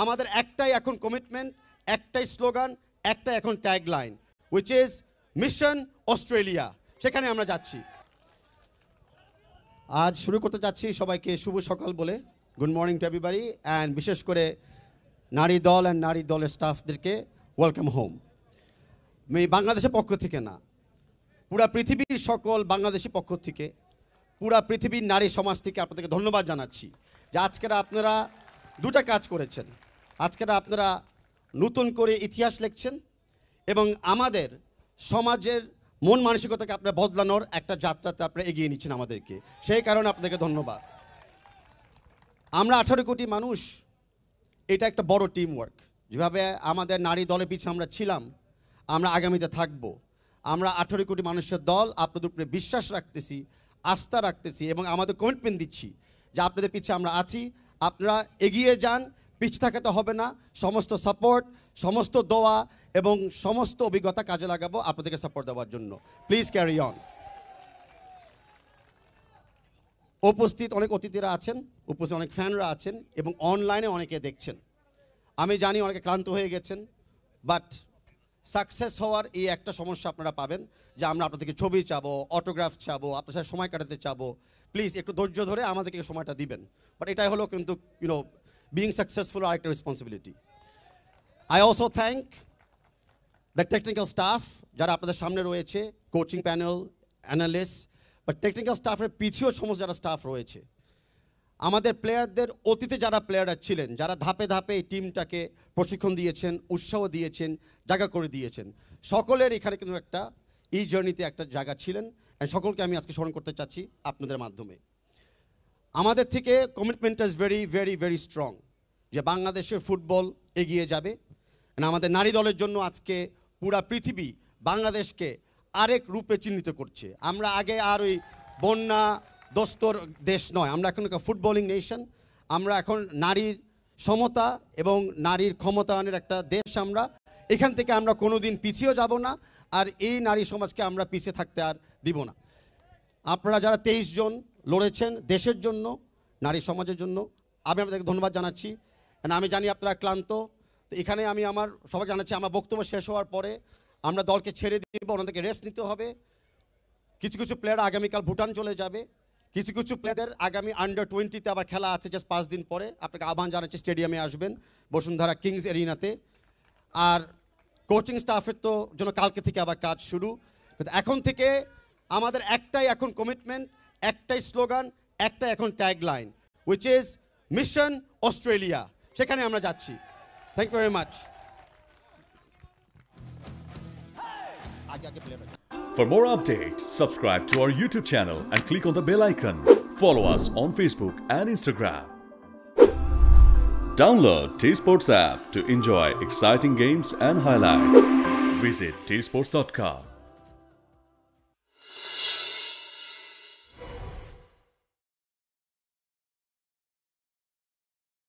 আমাদের একটাই এখন কমিটমেন্ট, একটাই স্লোগান, একটাই এখন tagline, which is mission Australia. সেখানে আমরা যাচ্ছি। আজ শুরু করতে যাচ্ছি সবাইকে শুভ সকাল বলে, good morning to everybody, and বিশেষ করে নারী দল অ্যান্ড নারী দলের স্টাফদেরকে ওয়েলকাম হোম। আমি বাংলাদেশের পক্ষ থেকে না, পুরা পৃথিবীর সকল বাংলাদেশি পক্ষ থেকে, পুরা পৃথিবীর নারী সমাজ থেকে আপনাদেরকে ধন্যবাদ জানাচ্ছি যে আজকেরা আপনারা দুটা কাজ করেছেন। আজকেরা আপনারা নতুন করে ইতিহাস লিখছেন এবং আমাদের সমাজের মন মানসিকতাকে আপনারা বদলানোর একটা যাত্রাতে আপনারা এগিয়ে নিচ্ছেন আমাদেরকে। সেই কারণে আপনাদেরকে ধন্যবাদ। আমরা 18 কোটি মানুষ, এটা একটা বড় টিম ওয়ার্ক। যেভাবে আমাদের নারী দলের পিছনে আমরা ছিলাম, আমরা আগামীতে থাকব। আমরা 18 কোটি মানুষের দল, আপনাদের উপরে বিশ্বাস রাখতেছি, আস্থা রাখতেছি এবং আমাদের কমিটমেন্ট দিচ্ছি যে আপনাদের পিছিয়ে আমরা আছি। আপনারা এগিয়ে যান, পিছিয়ে থাকাতে হবে না। সমস্ত সাপোর্ট, সমস্ত দোয়া এবং সমস্ত অভিজ্ঞতা কাজে লাগাবো আপনাদেরকে সাপোর্ট দেওয়ার জন্য। Please carry on. উপস্থিত অনেক অতিথিরা আছেন, উপস্থিত অনেক ফ্যানরা আছেন এবং অনলাইনে অনেকে দেখছেন। আমি জানি অনেকে ক্লান্ত হয়ে গেছেন, বাট সাকসেস হওয়ার এই একটা সমস্যা আপনারা পাবেন যে আমরা আপনাদেরকে ছবি চাবো, অটোগ্রাফ চাবো, আপনার সাথে সময় কাটাতে চাবো। প্লিজ একটু ধৈর্য ধরে আমাদেরকে সময়টা দিবেন। বাট এটাই হলো কিন্তু বিং সাকসেসফুল আর একটা responsibility. I also thank the technical staff যারা আপনাদের সামনে রয়েছে, coaching panel, analyst, but technical স্টাফের পিছিয়েও সমস্ত যারা স্টাফ রয়েছে। আমাদের প্লেয়ারদের অতীতে যারা প্লেয়াররা ছিলেন, যারা ধাপে ধাপে এই টিমটাকে প্রশিক্ষণ দিয়েছেন, উৎসাহ দিয়েছেন, জায়গা করে দিয়েছেন, সকলের এখানে কিন্তু একটা এই জার্নিতে একটা জায়গা ছিলেন। সকলকে আমি আজকে স্মরণ করতে চাচ্ছি আপনাদের মাধ্যমে। আমাদের থেকে commitment is very very very strong যে বাংলাদেশের ফুটবল এগিয়ে যাবে। আমাদের নারী দলের জন্য আজকে পুরা পৃথিবী বাংলাদেশকে আরেক রূপে চিহ্নিত করছে। আমরা আগে আর ওই বন্যা দোস্তর দেশ নয়, আমরা এখন একটা ফুটবলিং নেশন। আমরা এখন নারীর সমতা এবং নারীর ক্ষমতায়নের একটা দেশ। আমরা এখান থেকে আমরা কোনোদিন পিছিয়েও যাব না, আর এই নারী সমাজকে আমরা পিছিয়ে থাকতে আর দিব না। আপনারা যারা 23 জন লড়েছেন দেশের জন্য, নারী সমাজের জন্য, আমি আপনাদেরকে ধন্যবাদ জানাচ্ছি। আমি জানি আপনারা ক্লান্ত, তো এখানে আমি আমার সবাই জানাচ্ছি আমার বক্তব্য শেষ হওয়ার পরে আমরা দলকে ছেড়ে দিব, ওনাদেরকে রেস্ট নিতে হবে। কিছু কিছু প্লেয়ার আগামীকাল ভুটান চলে যাবে, কিছু কিছু প্লেয়ারদের আগামী আন্ডার-20-তে আবার খেলা আছে জাস্ট 5 দিন পরে। আপনাকে আহ্বান জানাচ্ছি স্টেডিয়ামে আসবেন, বসুন্ধরা কিংস এরিনাতে। আর কোচিং স্টাফের তো জন্য কালকে থেকে আবার কাজ শুরু। এখন থেকে আমাদের একটাই এখন কমিটমেন্ট, একটাই স্লোগান, একটাই এখন tagline, which is mission Australia. সেখানে আমরা যাচ্ছি। Thank you very much. For more updates, subscribe to our YouTube channel and click on the bell icon. Follow us on Facebook and Instagram. Download T-Sports app to enjoy exciting games and highlights. Visit tsports.com.